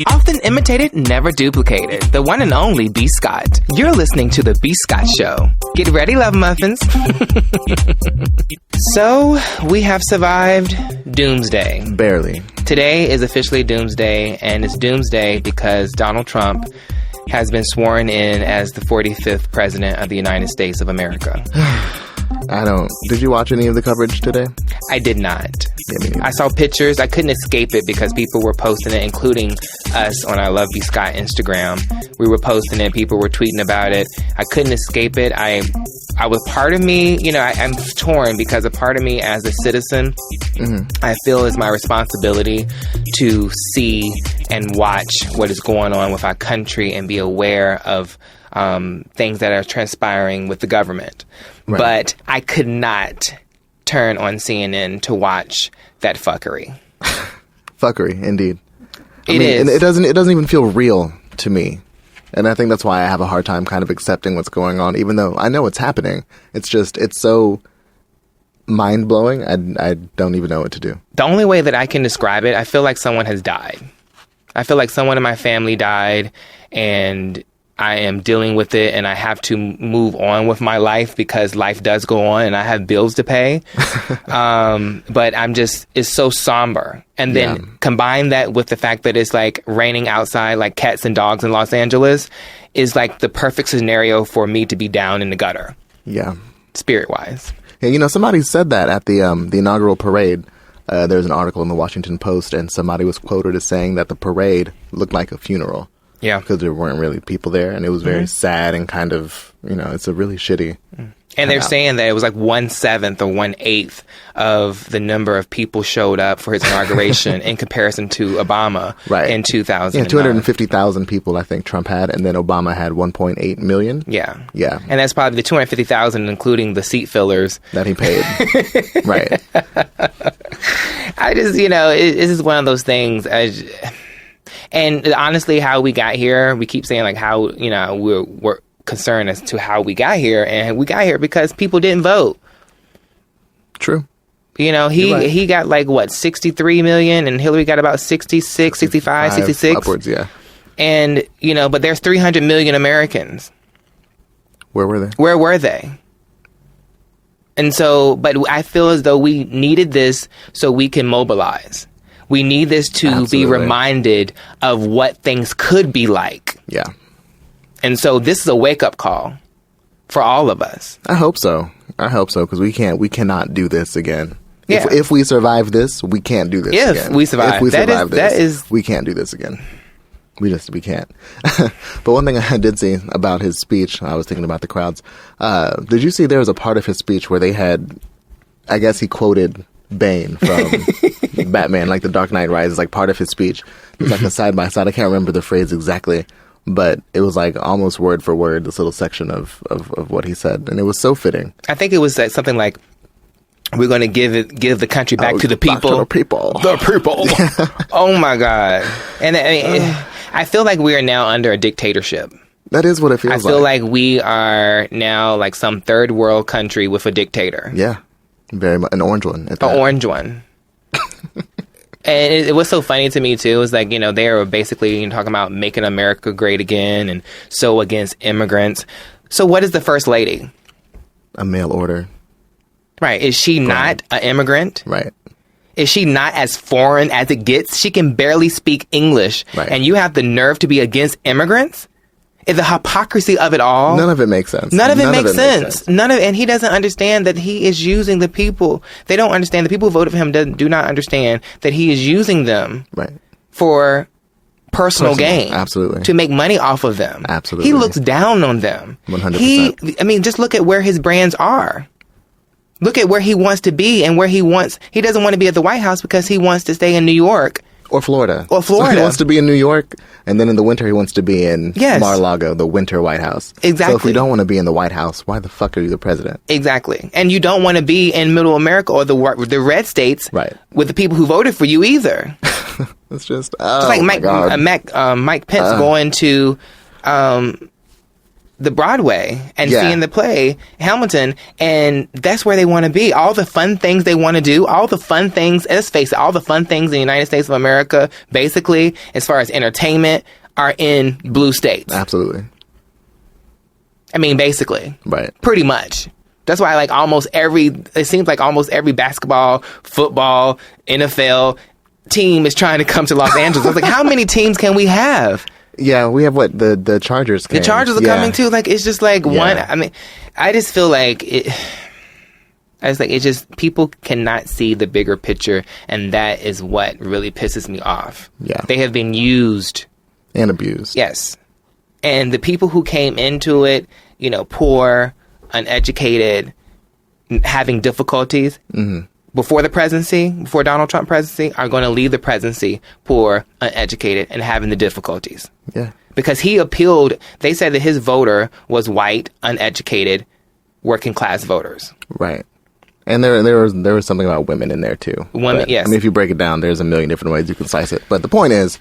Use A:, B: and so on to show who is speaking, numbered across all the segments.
A: Often imitated, never duplicated. The one and only B. Scott. You're listening to The B. Scott Show. Get ready, love muffins. So, we have survived Doomsday.
B: Barely.
A: Today is officially Doomsday, and it's Doomsday because Donald Trump has been sworn in as the 45th President of the United States of America.
B: Did you watch any of the coverage today?
A: I did not.
B: Yeah,
A: I saw pictures. I couldn't escape it because people were posting it, including us on our Love B. Scott Instagram. We were posting it. People were tweeting about it. I couldn't escape it. I was part of me, I'm torn because a part of me as a citizen, I feel is my responsibility to see and watch what is going on with our country and be aware of things that are transpiring with the government. Right. But I could not turn on CNN to watch that fuckery.
B: Fuckery, indeed.
A: It is.
B: And it doesn't even feel real to me. And I think that's why I have a hard time kind of accepting what's going on, even though I know it's happening. It's so mind-blowing, I don't even know what to do.
A: The only way that I can describe it, I feel like someone has died. I feel like someone in my family died, and I am dealing with it, and I have to move on with my life because life does go on and I have bills to pay. But it's so somber. And then combine that with the fact that it's like raining outside like cats and dogs in Los Angeles is like the perfect scenario for me to be down in the gutter.
B: Yeah.
A: Spirit-wise.
B: Yeah, somebody said that at the inaugural parade. There's an article in the Washington Post, and somebody was quoted as saying that the parade looked like a funeral.
A: Yeah.
B: Because there weren't really people there, and it was very sad and kind of, it's a really shitty.
A: And they're saying that it was like 1/7 or 1/8 of the number of people showed up for his inauguration in comparison to Obama in 2000.
B: Yeah, 250,000 people I think Trump had, and then Obama had 1.8 million.
A: Yeah.
B: Yeah.
A: And that's probably the 250,000 including the seat fillers.
B: That he paid. Right.
A: I just, this is one of those things. And honestly, how we got here, we keep saying like how, we're concerned as to how we got here. And we got here because people didn't vote.
B: True.
A: He got like, 63 million and Hillary got about 66, 65, 66.
B: Upwards, yeah.
A: And, but there's 300 million Americans.
B: Where were they?
A: Where were they? And so, but I feel as though we needed this so we can mobilize. We need this to be reminded of what things could be like.
B: Yeah. And
A: so this is a wake-up call for all of us.
B: I hope so, because we cannot do this again.
A: Yeah.
B: If we survive this, we can't do this again.
A: If we survive this,
B: we can't do this again. We can't. But one thing I did see about his speech, I was thinking about the crowds. Did you see there was a part of his speech where they had, I guess he quoted Bane from Batman, like the Dark Knight Rises, like part of his speech. It was like a side by side. I can't remember the phrase exactly, but it was like almost word for word this little section of what he said, and it was so fitting.
A: I think it was something like, "We're going to give the country back to the people."
B: Back to the people.
A: The people. Yeah. Oh my God! And I feel like we are now under a dictatorship.
B: That is what it feels like.
A: I feel like we are now like some third world country with a dictator.
B: Yeah. Very much an orange one.
A: An orange one. And it was so funny to me too. It was like, they were basically talking about making America great again and so against immigrants. So what is the first lady?
B: A mail order.
A: Right. Is she not an immigrant?
B: Right.
A: Is she not as foreign as it gets? She can barely speak English.
B: Right.
A: And you have the nerve to be against immigrants? The hypocrisy of it all.
B: None of it makes sense.
A: None of it makes sense. And he doesn't understand that he is using the people. They don't understand. The people who voted for him do not understand that he is using them for personal gain.
B: Absolutely.
A: To make money off of them.
B: Absolutely.
A: He looks down on them.
B: 100%.
A: Just look at where his brands are. Look at where he wants to be and where he doesn't want to be at the White House because he wants to stay in New York.
B: Or Florida.
A: So he
B: wants to be in New York, and then in the winter he wants to be in Mar-a-Lago, the winter White House.
A: Exactly.
B: So if you don't want to be in the White House, why the fuck are you the president?
A: Exactly. And you don't want to be in Middle America or the red states with the people who voted for you either.
B: It's just,
A: Mike Pence going to the Broadway and seeing the play Hamilton, and that's where they want to be. All the fun things they want to do, all the fun things, let's face it, all the fun things in the United States of America, basically, as far as entertainment, are in blue states.
B: Absolutely.
A: I mean, basically.
B: Right.
A: Pretty much. That's why it seems like almost every basketball, football, NFL team is trying to come to Los Angeles. I was like, how many teams can we have?
B: Yeah, we have the Chargers came.
A: The Chargers are coming too. Like, it's just like one. I mean, I just feel like it. I was like, it just, people cannot see the bigger picture, and that is what really pisses me off.
B: Yeah.
A: They have been used.
B: And abused.
A: Yes. And the people who came into it, poor, uneducated, having difficulties, before the presidency, before Donald Trump presidency, are going to leave the presidency poor, uneducated, and having the difficulties.
B: Yeah.
A: Because he appealed, they said that his voter was white, uneducated, working class voters.
B: Right. And there was something about women in there too.
A: Women, yes.
B: I mean, if you break it down, there's a million different ways you can slice it. But the point is,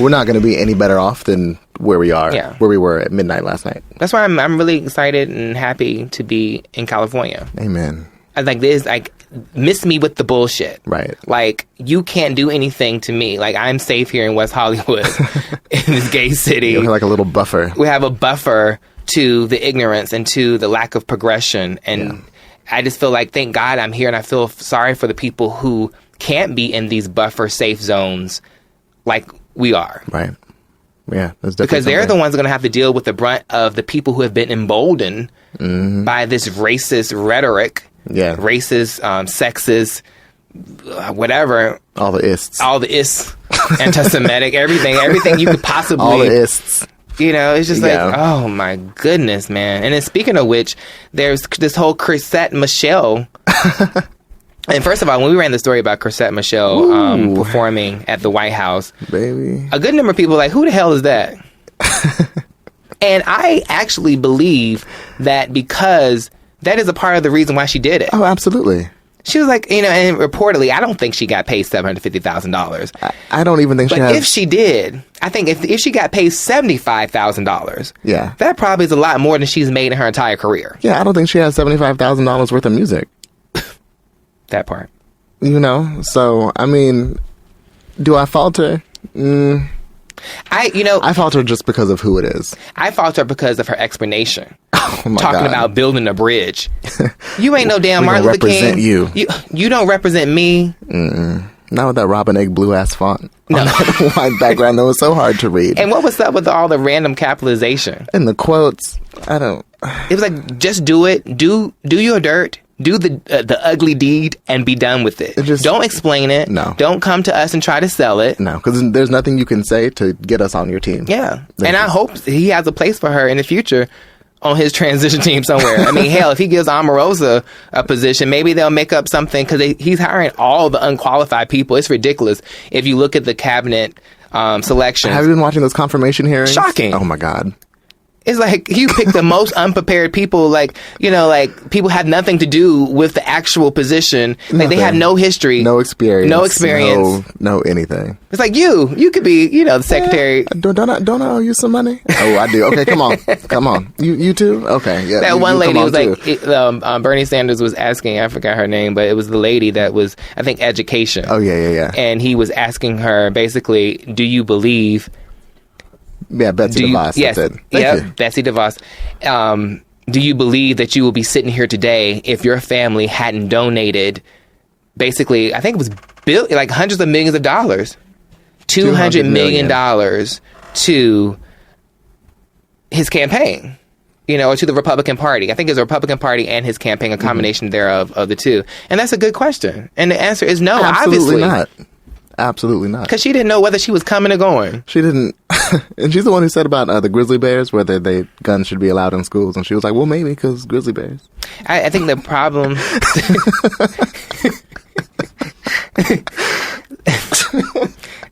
B: we're not going to be any better off than where we were at midnight last night.
A: That's why I'm really excited and happy to be in California.
B: Amen.
A: I like this, miss me with the bullshit.
B: Right.
A: Like, you can't do anything to me. Like, I'm safe here in West Hollywood, in this gay city.
B: We're like a little buffer.
A: We have a buffer to the ignorance and to the lack of progression. And I just feel like, thank God I'm here, and I feel sorry for the people who can't be in these buffer safe zones like we are.
B: Right. Yeah, that's definitely
A: because they're the ones that are going to have to deal with the brunt of the people who have been emboldened by this racist rhetoric.
B: Yeah.
A: Racist, sexist, whatever.
B: All the ists.
A: Anti-Semitic, everything you could possibly.
B: All the ists.
A: It's just like, oh my goodness, man. And then speaking of which, there's this whole Chrisette Michele. And first of all, when we ran the story about Chrisette Michele performing at the White House,
B: baby,
A: a good number of people were like, who the hell is that? And I actually believe that because that is a part of the reason why she did it.
B: Oh, absolutely.
A: She was like, and reportedly, I don't think she got paid $750,000.
B: I don't even think she has.
A: But if she did, I think if she got paid $75,000, that probably is a lot more than she's made in her entire career.
B: Yeah, I don't think she has $75,000 worth of music.
A: That part.
B: So, I mean, do I falter? I falter just because of who it is.
A: I falter because of her explanation.
B: Oh my
A: talking
B: God.
A: about building a bridge. You ain't no damn Martin Luther King. You don't represent me.
B: Not with that Robin Egg blue ass font.
A: No.
B: On that white background that was so hard to read.
A: And what was up with all the random capitalization?
B: And the quotes. I don't.
A: It was like, just do it. Do your dirt. Do the ugly deed and be done with it. Don't explain it.
B: No.
A: Don't come to us and try to sell it.
B: No, because there's nothing you can say to get us on your team.
A: Yeah. I hope he has a place for her in the future on his transition team somewhere. I mean, hell, if he gives Omarosa a position, maybe they'll make up something, because he's hiring all the unqualified people. It's ridiculous. If you look at the cabinet selection.
B: Have you been watching those confirmation hearings?
A: Shocking.
B: Oh, my God.
A: It's like you pick the most unprepared people, like people have nothing to do with the actual position. Like they have no history.
B: No experience. No anything.
A: It's like you could be, the secretary.
B: Don't I owe you some money? Oh, I do. Okay, come on. You too? Okay, yeah.
A: That one lady was like, Bernie Sanders was asking, I forgot her name, but it was the lady that was, I think, education.
B: Oh, yeah.
A: And he was asking her, basically, do you believe...
B: Yeah, Betsy DeVos.
A: Yes,
B: Thank you.
A: Betsy DeVos. Do you believe that you will be sitting here today if your family hadn't donated, basically, I think it was like hundreds of millions of dollars, $200 million to his campaign, or to the Republican Party? I think it's the Republican Party and his campaign, a combination thereof of the two. And that's a good question. And the answer is no,
B: Absolutely
A: obviously.
B: not. Absolutely not.
A: Because she didn't know whether she was coming or going.
B: She didn't. And she's the one who said about the grizzly bears, whether guns should be allowed in schools. And she was like, well, maybe, because grizzly bears.
A: I think the problem...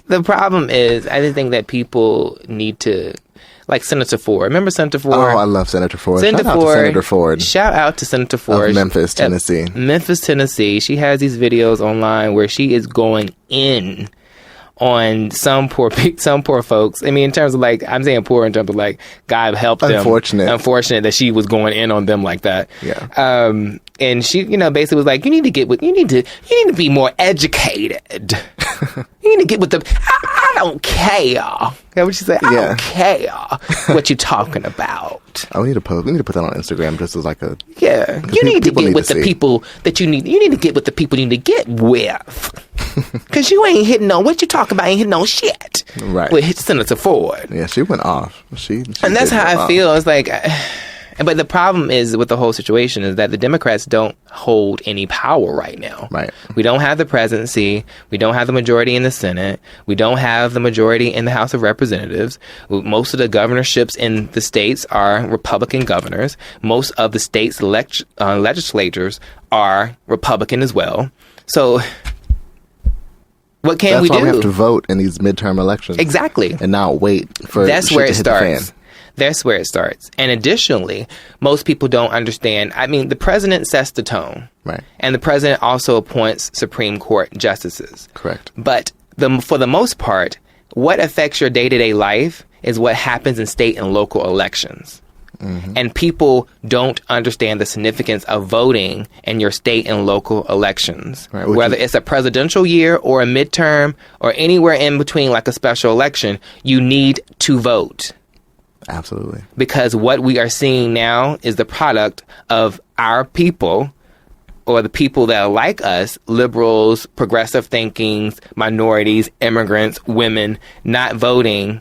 A: The problem is, I just think that people need to... Like Senator Ford. Remember Senator Ford?
B: Oh, I love Senator Ford. Shout out to Senator Ford.
A: Shout out to Senator Ford.
B: Of Memphis, Tennessee.
A: Memphis, Tennessee. She has these videos online where she is going in on some poor folks. I mean, in terms of like, I'm saying poor in terms of like God help them. Unfortunate that she was going in on them like that.
B: Yeah.
A: And she, basically was like, you need to be more educated. You need to get with the. I don't care. You know what she said? I don't care what you're talking about.
B: Oh, we need to put that on Instagram just as like a.
A: Yeah, you need to get with the people that you need. You need to get with the people you need to get with. Because you ain't hitting on what you talking about. Ain't hitting on shit.
B: Right.
A: With Senator Ford.
B: Yeah, she went off.
A: And that's how I feel. It's like. But the problem is with the whole situation is that the Democrats don't hold any power right now.
B: Right.
A: We don't have the presidency. We don't have the majority in the Senate. We don't have the majority in the House of Representatives. Most of the governorships in the states are Republican governors. Most of the states' legislatures are Republican as well. So what can we do?
B: That's why we have to vote in these midterm elections.
A: Exactly.
B: And not wait for
A: That's
B: shit
A: where
B: to
A: it
B: hit the fan.
A: starts. That's where it starts. And additionally, most people don't understand. I mean, the president sets the tone.
B: Right.
A: And the president also appoints Supreme Court justices.
B: Correct.
A: But for the most part, what affects your day-to-day life is what happens in state and local elections. Mm-hmm. And people don't understand the significance of voting in your state and local elections. Right, whether it's a presidential year or a midterm or anywhere in between like a special election, you need to vote.
B: Absolutely.
A: Because what we are seeing now is the product of our people or the people that are like us, liberals, progressive thinkings, minorities, immigrants, women, not voting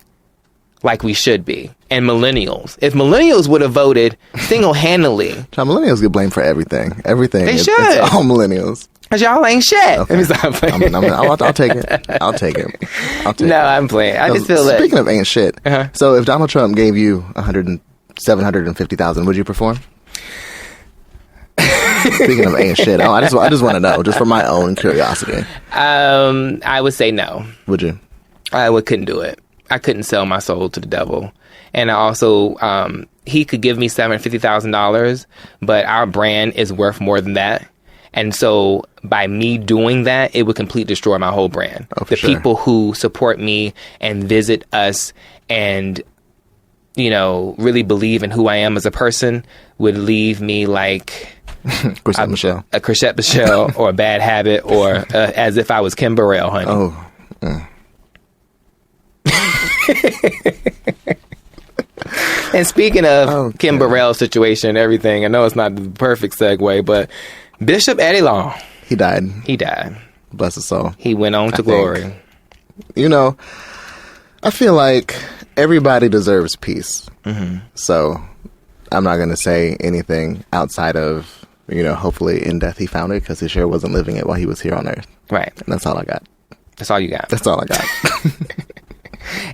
A: like we should be. And millennials. If millennials would have voted single-handedly.
B: Millennials get blamed for everything. Everything.
A: They should.
B: It's all millennials.
A: Because y'all ain't shit.
B: Okay.
A: Let me stop playing.
B: I'll take it. I'll take it.
A: I'm playing. I just feel
B: Speaking of ain't shit, so if Donald Trump gave you $750,000, would you perform? Speaking of ain't shit, I just want to know, just for my own curiosity.
A: I would say no.
B: Would you?
A: Couldn't do it. I couldn't sell my soul to the devil. And I also, he could give me $750,000, but our brand is worth more than that. And so by me doing that, it would completely destroy my whole brand. The people who support me and visit us and, really believe in who I am as a person would leave me like
B: Chrisette Michelle.
A: A Chrisette Michelle or a Bad Habit or as if I was Kim Burrell, honey.
B: Oh.
A: And speaking of Kim Burrell's situation and everything, I know it's not the perfect segue, but Bishop Eddie Long.
B: He died. Bless his soul.
A: He went on to glory.
B: I feel like everybody deserves peace. Mm-hmm. So I'm not going to say anything outside of, hopefully in death he found it because he sure wasn't living it while he was here on earth.
A: Right.
B: And that's all I got.
A: That's all you got.
B: That's all I got.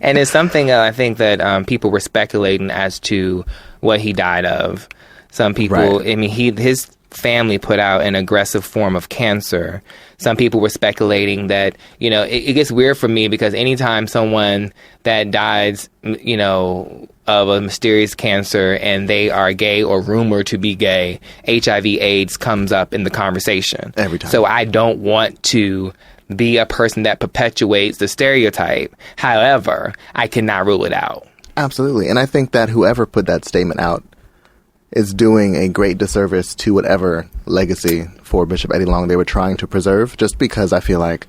A: And it's something I think that people were speculating as to what he died of. Some people, right. I mean, his family put out an aggressive form of cancer. Some people were speculating that, it gets weird for me because anytime someone that dies, of a mysterious cancer and they are gay or rumored to be gay, HIV/AIDS comes up in the conversation.
B: Every time.
A: So I don't want to be a person that perpetuates the stereotype. However, I cannot rule it out.
B: Absolutely. And I think that whoever put that statement out is doing a great disservice to whatever legacy for Bishop Eddie Long they were trying to preserve, just because I feel like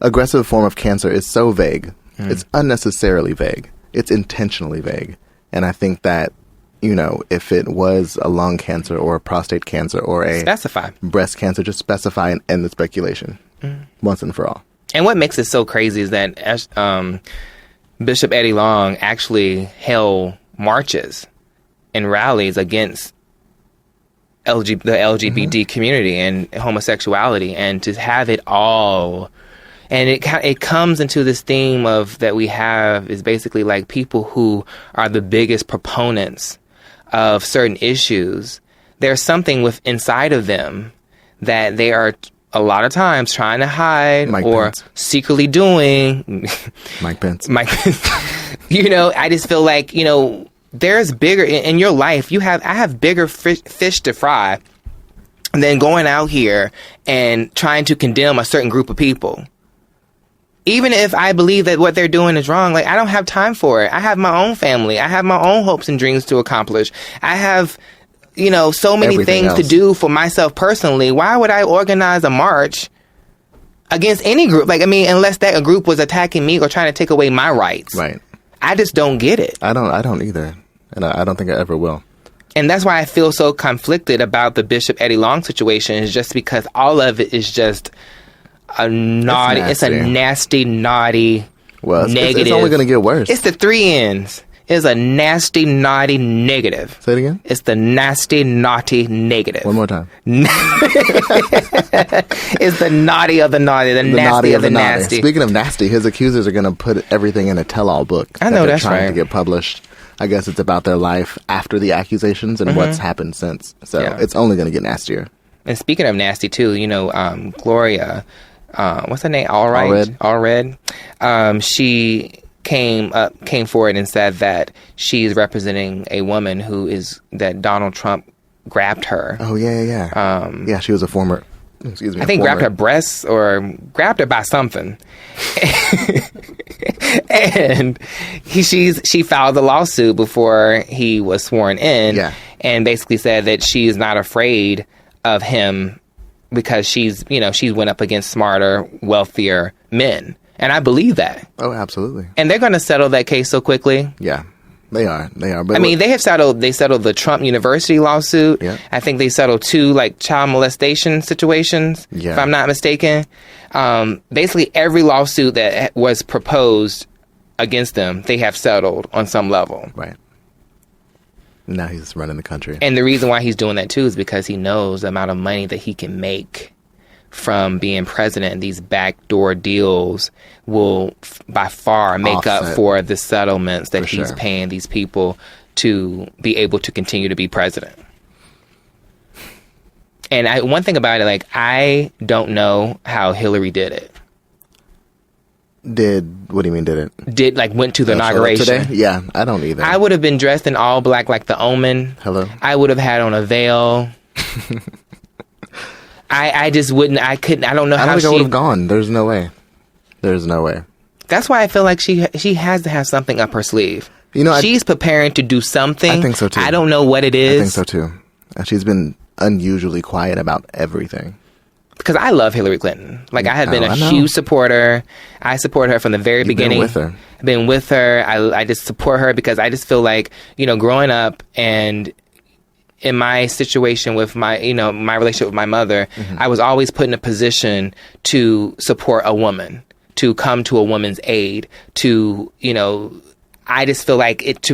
B: aggressive form of cancer is so vague. It's unnecessarily vague. It's intentionally vague. And I think that, if it was a lung cancer or a prostate cancer or a breast cancer, just specify and end the speculation once and for all.
A: And what makes it so crazy is that Bishop Eddie Long actually held marches and rallies against the LGBT community and homosexuality, and to have it all, and it comes into this theme of that we have is basically like people who are the biggest proponents of certain issues. There's something inside of them that they are a lot of times trying to hide secretly doing.
B: Mike Pence.
A: I just feel like, there's bigger in your life. I have bigger fish to fry than going out here and trying to condemn a certain group of people. Even if I believe that what they're doing is wrong, like, I don't have time for it. I have my own family. I have my own hopes and dreams to accomplish. I have, so many
B: Everything
A: things to
B: else.
A: do for myself personally. Why would I organize a march against any group? Like, I mean, unless that group was attacking me or trying to take away my rights.
B: Right.
A: I just don't get it.
B: I don't either. And I don't think I ever will.
A: And that's why I feel so conflicted about the Bishop Eddie Long situation, is just because all of it is just a naughty, it's a nasty, naughty, negative.
B: It's only going to get worse.
A: It's the three N's. It's a nasty, naughty, negative.
B: Say it again?
A: It's the nasty, naughty, negative.
B: One more time.
A: It's the naughty of the naughty, the nasty of the nasty.
B: Speaking of nasty, his accusers are going to put everything in a tell-all book.
A: I know, that's
B: trying
A: right.
B: to get published. I guess it's about their life after the accusations and what's happened since. So it's only going to get nastier. And
A: speaking of nasty, too, Gloria, what's her name? Allred. She came forward and said that she's representing a woman that Donald Trump grabbed her.
B: Oh, yeah. Yeah, she was a former... Excuse me.
A: I think grabbed her breasts or grabbed her by something. And she filed the lawsuit before he was sworn in, and basically said that she is not afraid of him because she's went up against smarter, wealthier men. And I believe that. Oh, absolutely. And they're going to settle that case so quickly. Yeah. They are. But I mean, they settled the Trump University lawsuit. Yeah. I think they settled 2 child molestation situations, if I'm not mistaken. Basically, every lawsuit that was proposed against them, they have settled on some level. Right. Now he's running the country. And the reason why he's doing that, too, is because he knows the amount of money that he can make from being president. And these backdoor deals will by far make up for the settlements that he's paying these people to be able to continue to be president. And one thing about it, I don't know how Hillary did it. What do you mean did it? Went to the inauguration. Today? Yeah, I don't either. I would have been dressed in all black like the Omen. Hello. I would have had on a veil. I just wouldn't. I couldn't. I don't know how she... I don't think I would have gone. There's no way. That's why I feel like she has to have something up her sleeve. She's preparing to do something. I think so too. I don't know what it is. I think so too. And she's been unusually quiet about everything. Because I love Hillary Clinton. I have been a huge supporter. I support her from the very beginning. I've been with her. I just support her because I just feel like, growing up and in my situation with my relationship with my mother, I was always put in a position to support a woman, to come to a woman's aid, to, I just feel like it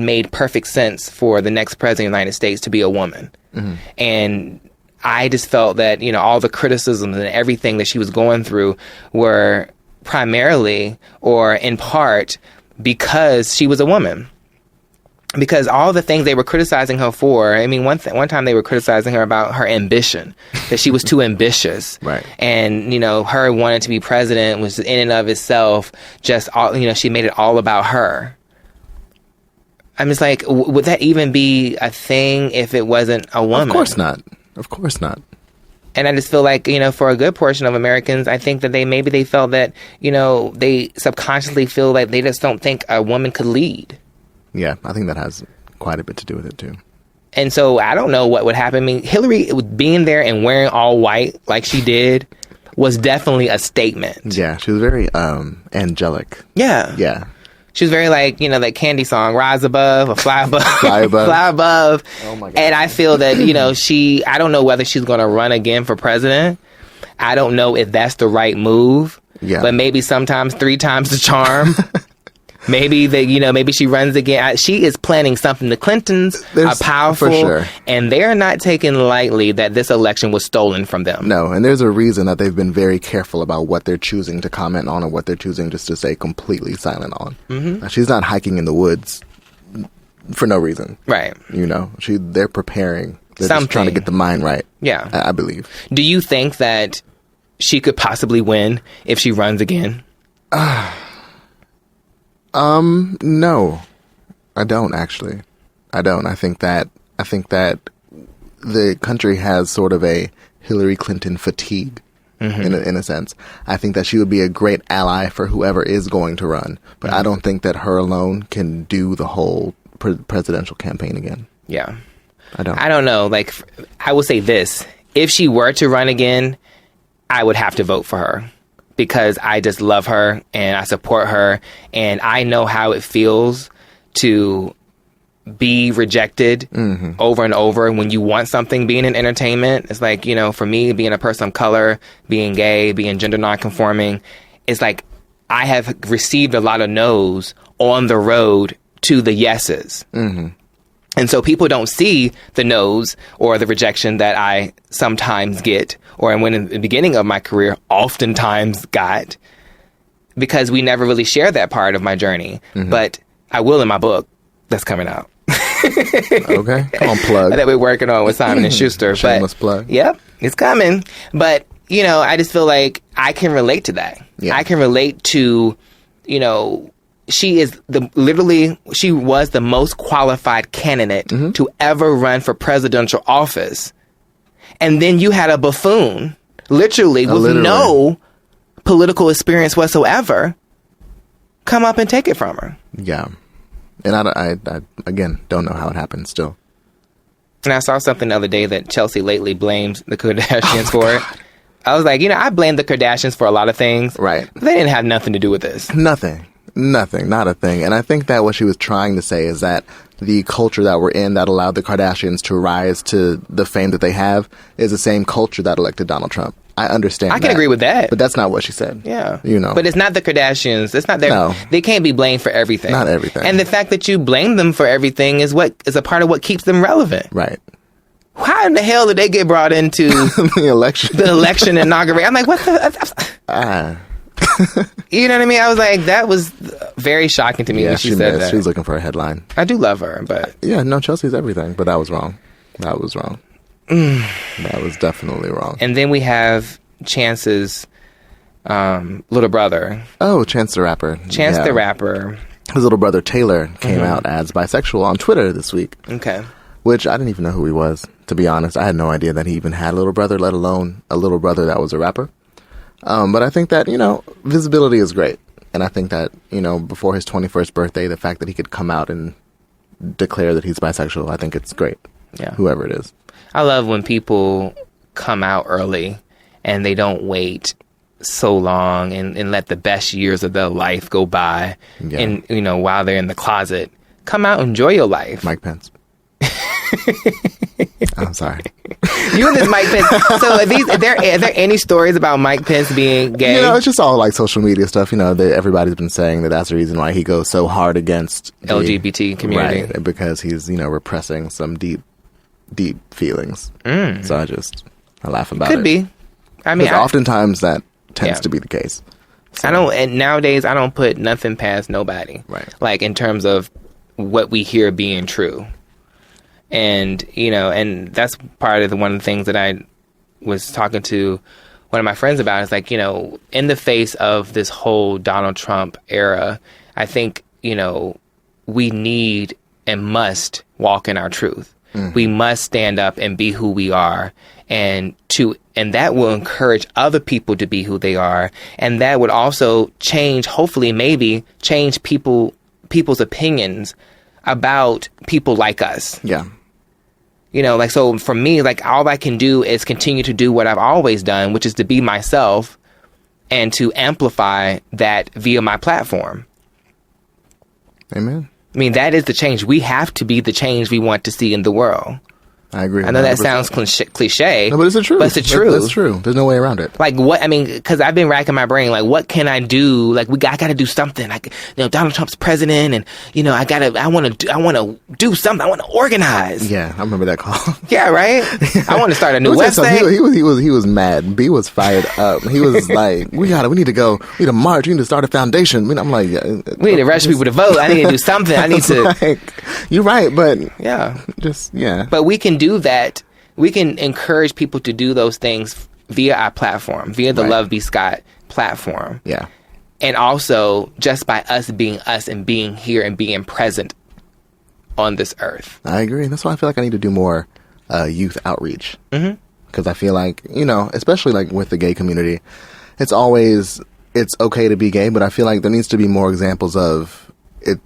A: made perfect sense for the next president of the United States to be a woman. Mm-hmm. And I just felt that, all the criticisms and everything that she was going through were primarily or in part because she was a woman. Because all the things they were criticizing her for, I mean, one time they were criticizing her about her ambition, that she was too ambitious. Right. And, her wanting to be president was in and of itself just all, she made it all about her. I'm just like, would that even be a thing if it wasn't a woman? Of course not. And I just feel like, for a good portion of Americans, I think that they felt that, they subconsciously feel like they just don't think a woman could lead. Yeah, I think that has quite a bit to do with it, too. And so I don't know what would happen. I mean, Hillary being there and wearing all white like she did was definitely a statement. Yeah, she was very angelic. Yeah. Yeah. She was very that Candy song, Rise Above or Fly Above. Fly Above. Fly Above. Oh, my God. And I feel that, I don't know whether she's going to run again for president. I don't know if that's the right move. Yeah. But maybe sometimes 3 times the charm. Maybe maybe she runs again. She is planning something. The Clintons are powerful, for sure, and they're not taking lightly that this election was stolen from them. No, and there's a reason that they've been very careful about what they're choosing to comment on and what they're choosing just to stay completely silent on. Mm-hmm. She's not hiking in the woods for no reason, right? They're preparing. They're just trying to get the mind right. Yeah, I believe. Do you think that she could possibly win if she runs again? No, I don't actually. I don't. I think that the country has sort of a Hillary Clinton fatigue
B: in a sense. I think that she would be a great ally for whoever is going to run, but I don't think that her alone can do the whole presidential campaign again.
A: Yeah.
B: I
A: don't know. Like, I will say this. If she were to run again, I would have to vote for her because I just love her and I support her. And I know how it feels to be rejected over and over when you want something being in entertainment. It's like, you know, for me, being a person of color, being gay, being gender nonconforming, it's like I have received a lot of no's on the road to the yeses. And so people don't see the no's or the rejection that I sometimes get, or when in the beginning of my career oftentimes got, because we never really share that part of my journey. But I will in my book that's coming out.
B: Okay, come on, plug.
A: That we're working on with Simon and Schuster.
B: Shameless plug.
A: Yep, it's coming. But, you know, I just feel like I can relate to that.
B: Yeah.
A: I can relate to, you know, she was the most qualified candidate to ever run for presidential office. And then you had a buffoon, literally no political experience whatsoever, come up and take it from her.
B: Yeah. And I again, don't know how it happened still.
A: And I saw something the other day that Chelsea lately blamed the Kardashians for it. I was like, you know, I blame the Kardashians for a lot of things.
B: Right.
A: But they didn't have nothing to do with this.
B: Nothing, not a thing. And I think that what she was trying to say is that the culture that we're in that allowed the Kardashians to rise to the fame that they have is the same culture that elected Donald Trump. I understand
A: I can agree with that.
B: But that's not what she said.
A: Yeah.
B: You know.
A: But it's not the Kardashians. It's not their...
B: No.
A: They can't be blamed for everything.
B: Not everything.
A: And the fact that you blame them for everything is a part of what keeps them relevant.
B: Right.
A: How in the hell did they get brought into
B: the election?
A: The election inauguration. I'm like, what the... You know what I mean? I was like, that was very shocking to me when she said that.
B: She was looking for a headline.
A: I do love her, but...
B: Yeah, no, Chelsea's everything, but that was wrong. That was wrong. That was definitely wrong.
A: And then we have Chance's little brother.
B: Oh, Chance the Rapper.
A: Chance the Rapper.
B: His little brother Taylor came out as bisexual on Twitter this week.
A: Okay.
B: Which I didn't even know who he was, to be honest. I had no idea that he even had a little brother, let alone a little brother that was a rapper. But I think that, you know, visibility is great. And I think that, you know, before his 21st birthday, the fact that he could come out and declare that he's bisexual, I think it's great.
A: Yeah.
B: Whoever it is.
A: I love when people come out early and they don't wait so long and let the best years of their life go by. Yeah. And, you know, while they're in the closet, come out and enjoy your life.
B: Mike Pence. I'm sorry.
A: You and this Mike Pence. So are there any stories about Mike Pence being gay?
B: You know, it's just all like social media stuff. You know, everybody's been saying that's the reson why he goes so hard against the
A: LGBT community.
B: Right, because he's, you know, repressing some deep feelings. So I laugh about it.
A: Could be. I mean,
B: oftentimes that tends to be the case. So.
A: And nowadays I don't put nothing past nobody.
B: Right.
A: Like in terms of what we hear being true. And, you know, and that's part of one of the things that I was talking to one of my friends about. Is like, you know, in the face of this whole Donald Trump era, I think, you know, we need and must walk in our truth. We must stand up and be who we are, and that will encourage other people to be who they are, and that would also hopefully change people's opinions about people like us.
B: Yeah.
A: You know, like, so for me, like, all I can do is continue to do what I've always done, which is to be myself and to amplify that via my platform.
B: Amen.
A: I mean, that is the change. We have to be the change we want to see in the world.
B: I agree.
A: I know 100%. That sounds cliche.
B: No, but it's the truth.
A: But it's the truth.
B: That's true. There's no way around it.
A: Like, what, I mean, because I've been racking my brain, like, what can I do? Like, I got to do something. Like, you know, Donald Trump's president, and, you know, I want to do something. I want to organize.
B: Yeah, I remember that call.
A: Yeah, right? I want to start a new website.
B: He was mad. B was fired up. He was like, we need to march. We need to start a foundation. I mean, I'm like,
A: we need to rush people to vote. I need to do something. I need to.
B: Like, you're right, but
A: yeah,
B: But
A: we can do that. We can encourage people to do those things via our platform, via the Love B. Scott platform.
B: Yeah.
A: And also just by us and being here and being present on this earth.
B: I agree. That's why I feel like I need to do more youth outreach.
A: Mm-hmm.
B: because I feel like, especially like with the gay community, it's okay to be gay, but I feel like there needs to be more examples of it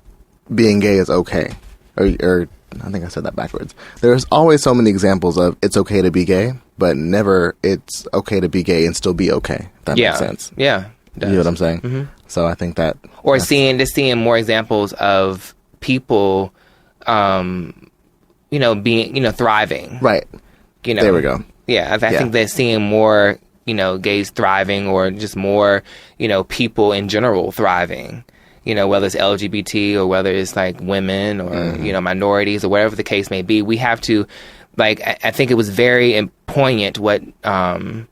B: being gay is okay. Or I think I said that backwards. There's always so many examples of it's okay to be gay, but never it's okay to be gay and still be okay. If that makes sense.
A: Yeah.
B: You know what I'm saying? Mm-hmm. So I think that...
A: Or seeing more examples of people, being, thriving.
B: Right. There we go.
A: Yeah, I think they're seeing more, gays thriving, or just more, people in general thriving. Whether it's LGBT or whether it's like women or, minorities or whatever the case may be. We have to, I think it was very poignant what Janelle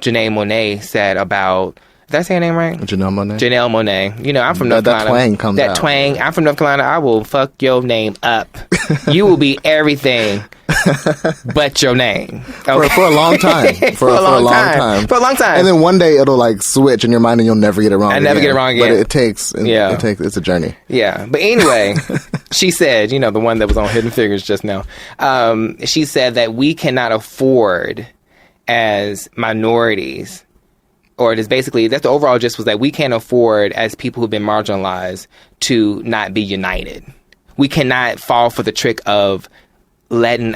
A: Monáe said about... Did I say her name right?
B: Janelle Monáe.
A: Janelle Monáe. I'm from North Carolina.
B: That twang comes out.
A: That twang. I'm from North Carolina. I will fuck your name up. You will be everything but your name. Okay?
B: For a long time. For a long time.
A: For a long time.
B: And then one day it'll like switch in your mind and you'll never get it wrong again.
A: Never get it wrong again.
B: But it's a journey.
A: Yeah. But anyway, she said, the one that was on Hidden Figures just now, she said that we cannot afford as minorities, or it is basically, that's the overall gist, was that we can't afford as people who've been marginalized to not be united. We cannot fall for the trick of letting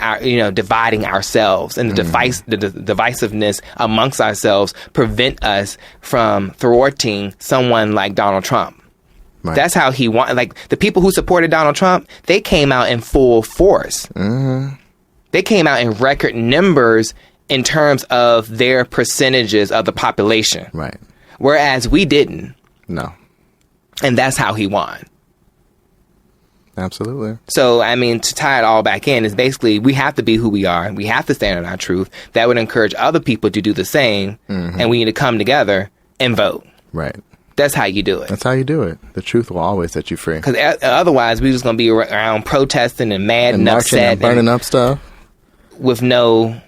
A: dividing ourselves, and the divisiveness amongst ourselves prevent us from thwarting someone like Donald Trump. Right. That's how he wanted, the people who supported Donald Trump, they came out in full force. Mm-hmm. They came out in record numbers in terms of their percentages of the population.
B: Right.
A: Whereas we didn't.
B: No.
A: And that's how he won.
B: Absolutely.
A: So, to tie it all back in, is basically we have to be who we are. We have to stand on our truth. That would encourage other people to do the same. Mm-hmm. And we need to come together and vote.
B: Right.
A: That's how you do it.
B: That's how you do it. The truth will always set you free.
A: Because otherwise, we're just going to be around protesting and mad and upset.
B: And burning up stuff.
A: With no...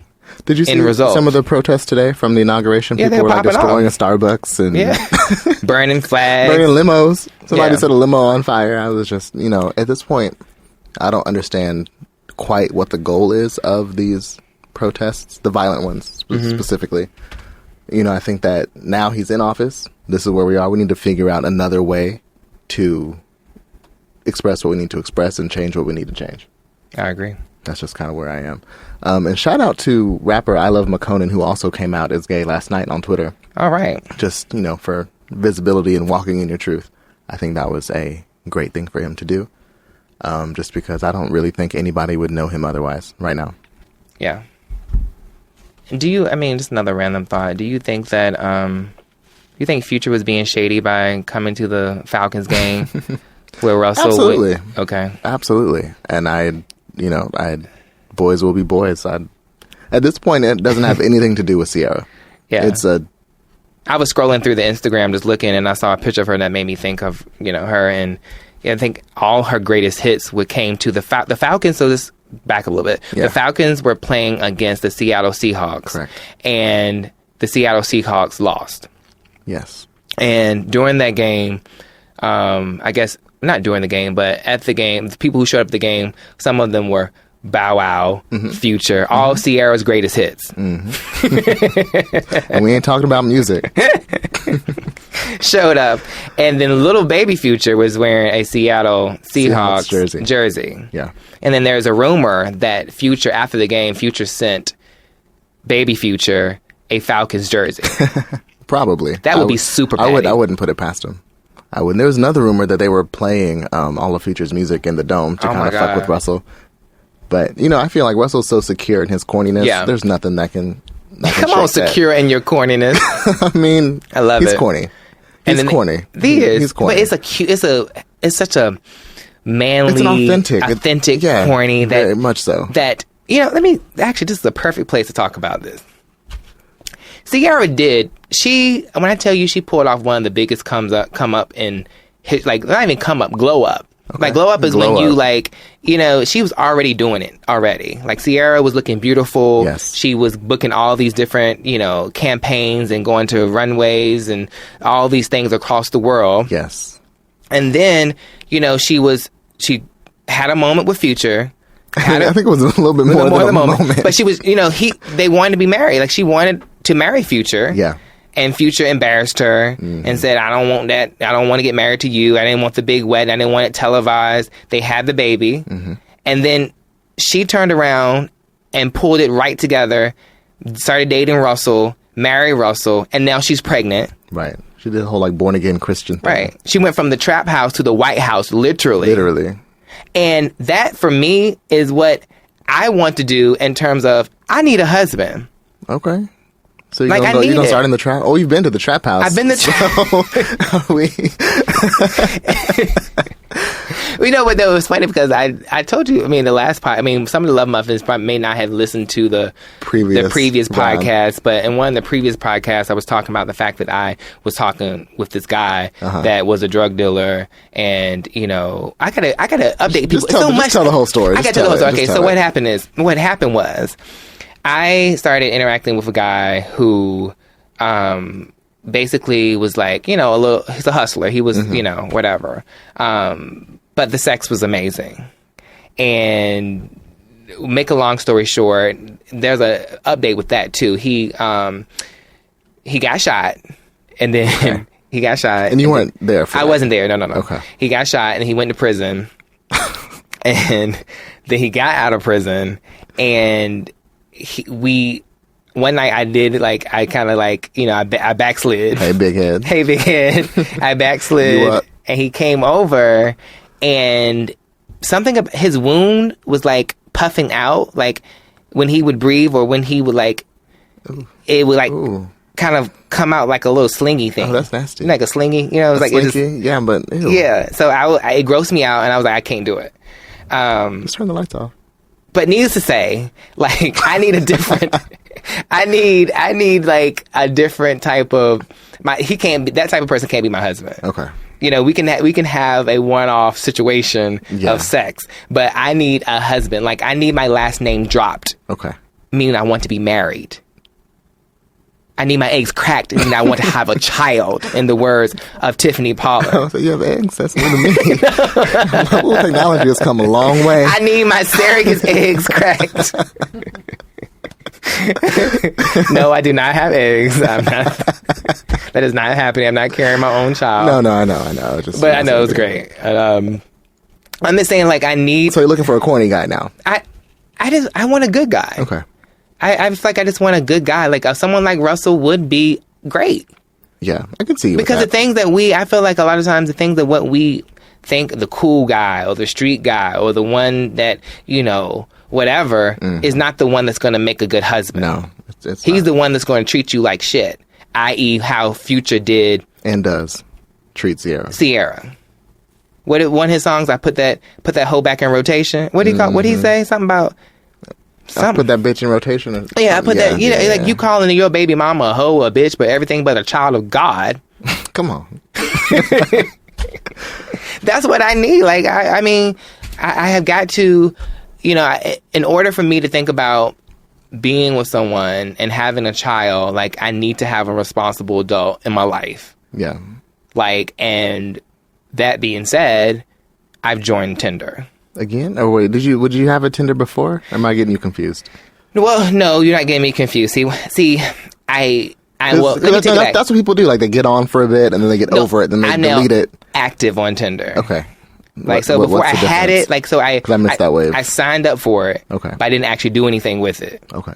B: Did you see some of the protests today from the inauguration?
A: Yeah,
B: people were destroying a Starbucks and
A: burning flags,
B: burning limos. Somebody set a limo on fire. I was just, at this point, I don't understand quite what the goal is of these protests, the violent ones specifically. I think that now he's in office. This is where we are. We need to figure out another way to express what we need to express and change what we need to change.
A: I agree.
B: That's just kind of where I am. And shout out to rapper I Love McConan, who also came out as gay last night on Twitter.
A: All right.
B: Just, for visibility and walking in your truth. I think that was a great thing for him to do. Just because I don't really think anybody would know him otherwise right now.
A: Yeah. Do you, just another random thought. Do you think that, you think Future was being shady by coming to the Falcons game? Where Russell
B: Absolutely.
A: Okay.
B: Absolutely. And boys will be boys. At this point, it doesn't have anything to do with Ciara.
A: Yeah. I was scrolling through the Instagram just looking, and I saw a picture of her that made me think of, her. And I think all her greatest hits came to the Falcons. So this, back a little bit. Yeah. The Falcons were playing against the Seattle Seahawks.
B: Correct.
A: And the Seattle Seahawks lost.
B: Yes.
A: And during that game, I guess, not during the game, but at the game, the people who showed up at the game, some of them were Bow Wow, Future, all of Ciara's greatest hits.
B: And we ain't talking about music.
A: Showed up. And then little baby Future was wearing a Seattle Seahawks jersey.
B: Yeah.
A: And then there's a rumor that Future, after the game, Future sent baby Future a Falcons jersey.
B: Probably.
A: That would be super petty.
B: I wouldn't put it past him. I wouldn't. There was another rumor that they were playing all of Future's music in the Dome to kind of fuck with Russell. But, I feel like Russell's so secure in his corniness. Yeah. There's nothing that can
A: come on, secure in your corniness.
B: I love he's corny. He's corny.
A: He's corny. But it's such a manly, it's an authentic corny. That,
B: very much so.
A: That, this is the perfect place to talk about this. Ciara did. When I tell you, she pulled off one of the biggest come up in hit, not even come up, glow up. Okay. Glow up is when you she was already doing it already. Ciara was looking beautiful.
B: Yes.
A: She was booking all these different, campaigns and going to runways and all these things across the world.
B: Yes.
A: And then, she had a moment with Future.
B: I think it was a little bit more than a moment.
A: But she was, they wanted to be married. Like, she wanted to marry Future.
B: Yeah.
A: And Future embarrassed her and said, I don't want that. I don't want to get married to you. I didn't want the big wedding. I didn't want it televised. They had the baby. And then she turned around and pulled it right together, started dating Russell, married Russell, and now she's pregnant.
B: Right. She did a whole, like, born-again Christian thing.
A: Right. She went from the trap house to the White House, literally.
B: Literally.
A: And that, for me, is what I want to do in terms of, I need a husband.
B: Okay. So you're
A: Like,
B: going to start in the trap? Oh, you've been to the trap house.
A: I've been to but no, it was funny because I told you, the last part, some of the Love Muffins probably may not have listened to the previous podcast, but in one of the previous podcasts, I was talking about the fact that I was talking with this guy that was a drug dealer, and, I gotta update people.
B: Just tell the whole story.
A: I gotta tell the whole story. Okay, so what happened was, I started interacting with a guy who, basically was like, he's a hustler. He was, whatever. But the sex was amazing. And make a long story short, there's a update with that too. He got shot, and then he got shot.
B: And you weren't there for
A: I
B: that.
A: wasn't there. No.
B: Okay.
A: He got shot and he went to prison. And then he got out of prison, and one night I did, like, I kind of, like, I backslid.
B: Hey, big head.
A: I backslid, and he came over, and something of his wound was, like, puffing out, like, when he would breathe, or when he would, like, it would, like, kind of come out like a little slingy thing.
B: Oh, that's nasty.
A: Like a slingy, it was like,
B: slinky? Yeah, but ew.
A: Yeah, so it grossed me out, and I was like, I can't do it.
B: Just turn the lights off.
A: But needless to say, like, I need a different, I need like a different type of, that type of person can't be my husband.
B: Okay.
A: We can have a one-off situation of sex, but I need a husband. Like, I need my last name dropped.
B: Okay.
A: Meaning I want to be married. I need my eggs cracked, and I want to have a child, in the words of Tiffany Pollard.
B: So you have eggs? That's new to me. Technology has come a long way.
A: I need my surrogate eggs cracked. No, I do not have eggs. That is not happening. I'm not carrying my own child.
B: No, I know.
A: But I know it's great. I'm just saying, like, I need...
B: So you're looking for a corny guy now?
A: I want a good guy.
B: Okay.
A: I feel like I just want a good guy. Like, someone like Russell would be great.
B: Yeah, I can see you
A: because
B: with that.
A: The things that I feel like a lot of times the things that what we think the cool guy or the street guy or the one that, whatever, is not the one that's going to make a good husband.
B: No,
A: he's
B: not.
A: The one that's going to treat you like shit, i.e. how Future did
B: and does treat Sierra.
A: One of his songs, I put that hoe back in rotation. What do you call? What did he say? Something about.
B: I put that bitch in rotation.
A: I put that. Like you calling your baby mama a hoe, a bitch, but everything but a child of God.
B: Come on.
A: That's what I need. Like I have got to, in order for me to think about being with someone and having a child, like I need to have a responsible adult in my life.
B: Yeah.
A: Like, and that being said, I've joined Tinder.
B: Again? Or wait, would you have a Tinder before? Or am I getting you confused?
A: Well, no, you're not getting me confused. See, let me take it back.
B: That's what people do. Like, they get on for a bit, and then they get over it, then they delete it.
A: Active on Tinder.
B: Okay.
A: Like, so before I had it, like, so I
B: missed that wave.
A: I signed up for it.
B: Okay.
A: But I didn't actually do anything with it.
B: Okay.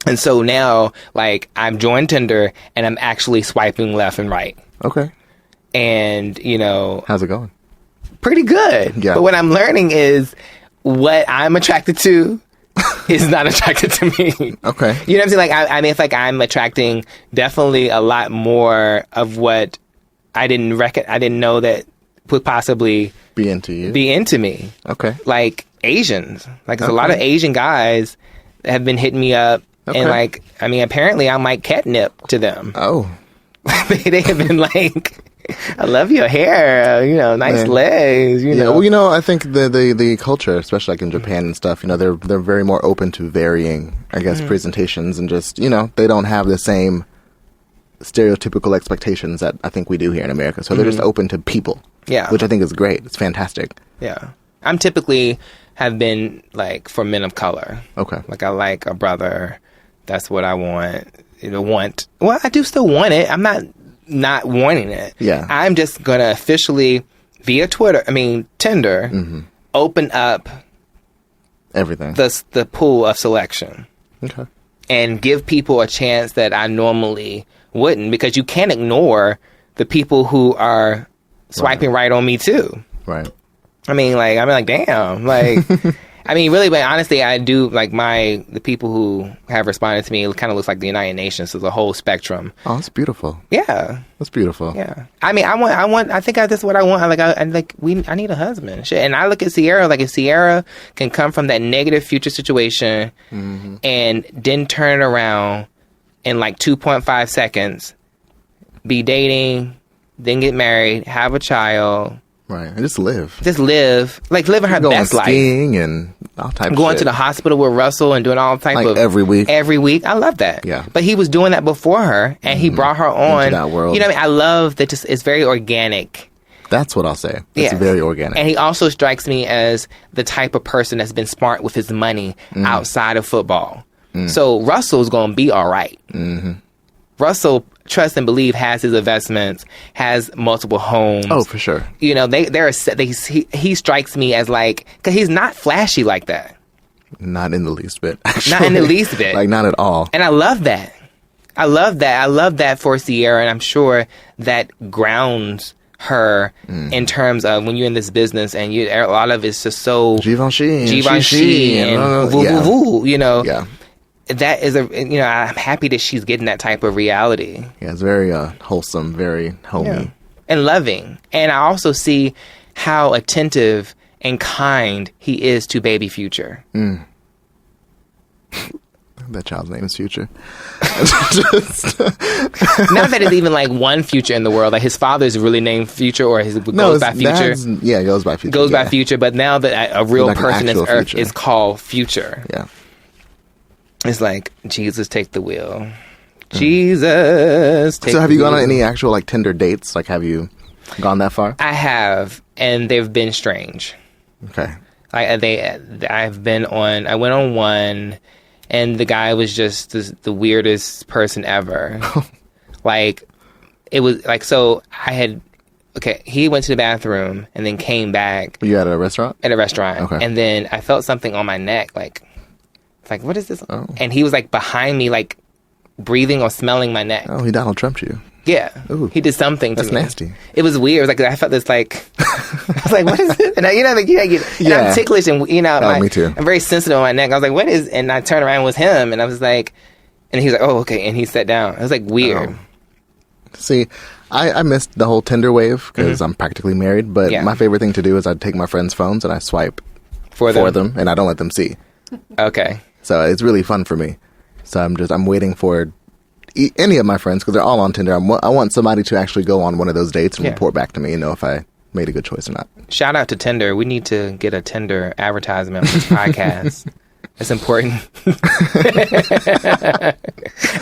A: And so now, like, I've joined Tinder, and I'm actually swiping left and right.
B: Okay.
A: And,
B: how's it going?
A: Pretty good.
B: Yeah.
A: But what I'm learning is what I'm attracted to is not attracted to me.
B: Okay.
A: You know what I'm saying? Like, I mean, it's like I'm attracting definitely a lot more of what I didn't know that would possibly
B: be into
A: me.
B: Okay.
A: Like Asians. Like, there's a lot of Asian guys that have been hitting me up. Okay. And like, I mean, apparently I'm like catnip to them.
B: Oh.
A: They have been like, I love your hair, nice legs,
B: Yeah, well, I think the culture, especially like in Japan and stuff, they're very more open to varying, I guess, presentations, and just, they don't have the same stereotypical expectations that I think we do here in America. So they're just open to people.
A: Yeah.
B: Which I think is great. It's fantastic.
A: Yeah. I'm typically have been like for men of color.
B: Okay.
A: Like I like a brother. That's what I want. Well, I do still want it. I'm not wanting it.
B: Yeah.
A: I'm just going to officially, via Tinder, open up
B: everything.
A: The pool of selection.
B: Okay.
A: And give people a chance that I normally wouldn't, because you can't ignore the people who are swiping right on me too.
B: Right.
A: I mean, like, damn. Like, I mean, really, but honestly, I do, like, the people who have responded to me, it kind of looks like the United Nations, so the whole spectrum.
B: Oh, that's beautiful.
A: Yeah.
B: That's beautiful.
A: Yeah. I mean, I think that's what I want. I need a husband. Shit. And I look at Sierra, like, if Sierra can come from that negative future situation and then turn it around in, like, 2.5 seconds, be dating, then get married, have a child.
B: Right, and just live.
A: Like living her best life.
B: Skiing and all types of
A: going
B: shit.
A: to the hospital with Russell and doing all type of
B: every week.
A: I love that.
B: Yeah.
A: But he was doing that before her, and he brought her on.
B: Into that world.
A: You know what I mean? I love that it's very organic.
B: That's what I'll say. It's very organic.
A: And he also strikes me as the type of person that's been smart with his money outside of football. So Russell's going to be all right. Russell, trust and believe, has his investments, has multiple homes.
B: Oh, for sure.
A: You know, he strikes me as like, because he's not flashy like that.
B: Not in the least bit. Actually.
A: Not in the least bit.
B: Like, not at all.
A: And I love that. I love that for Sierra, and I'm sure that grounds her in terms of when you're in this business and a lot of it's just so Givenchy and woo, you know.
B: Yeah.
A: That is I'm happy that she's getting that type of reality.
B: Yeah, it's very wholesome, very homey.
A: And loving. And I also see how attentive and kind he is to baby Future.
B: That child's name is Future.
A: Not that it's even like one Future in the world. Like his father's really named Future, or goes by Future.
B: Yeah, goes by Future.
A: By Future, but now that a real person in Earth is called Future.
B: Yeah.
A: It's like, Jesus, take the wheel. Jesus, take the wheel.
B: So have you gone on any actual like Tinder dates? Like, have you gone that far?
A: I have, and they've been strange.
B: Okay.
A: I went on one, and the guy was just the weirdest person ever. Like, it was like, so he went to the bathroom and then came back.
B: Were you at a restaurant?
A: At a restaurant.
B: Okay.
A: And then I felt something on my neck, like, what is this?
B: Oh.
A: And he was like behind me, like breathing or smelling my neck.
B: Oh, he Donald Trumped you.
A: Yeah.
B: Ooh.
A: He did something to me.
B: That's nasty.
A: It was weird. It was like, I felt this like, I was like, what is this? And I'm ticklish and,
B: me too.
A: I'm very sensitive on my neck. I was like, what is, and I turned around and it was him, and I was like, and he was like, oh, okay. And he sat down. It was like weird.
B: Oh. See, I missed the whole Tinder wave because I'm practically married, but my favorite thing to do is I'd take my friends' phones and I swipe for them, and I don't let them see.
A: Okay.
B: So it's really fun for me. So I'm waiting for any of my friends, because they're all on Tinder. I want somebody to actually go on one of those dates and report back to me and know if I made a good choice or not.
A: Shout out to Tinder. We need to get a Tinder advertisement on this podcast. It's important.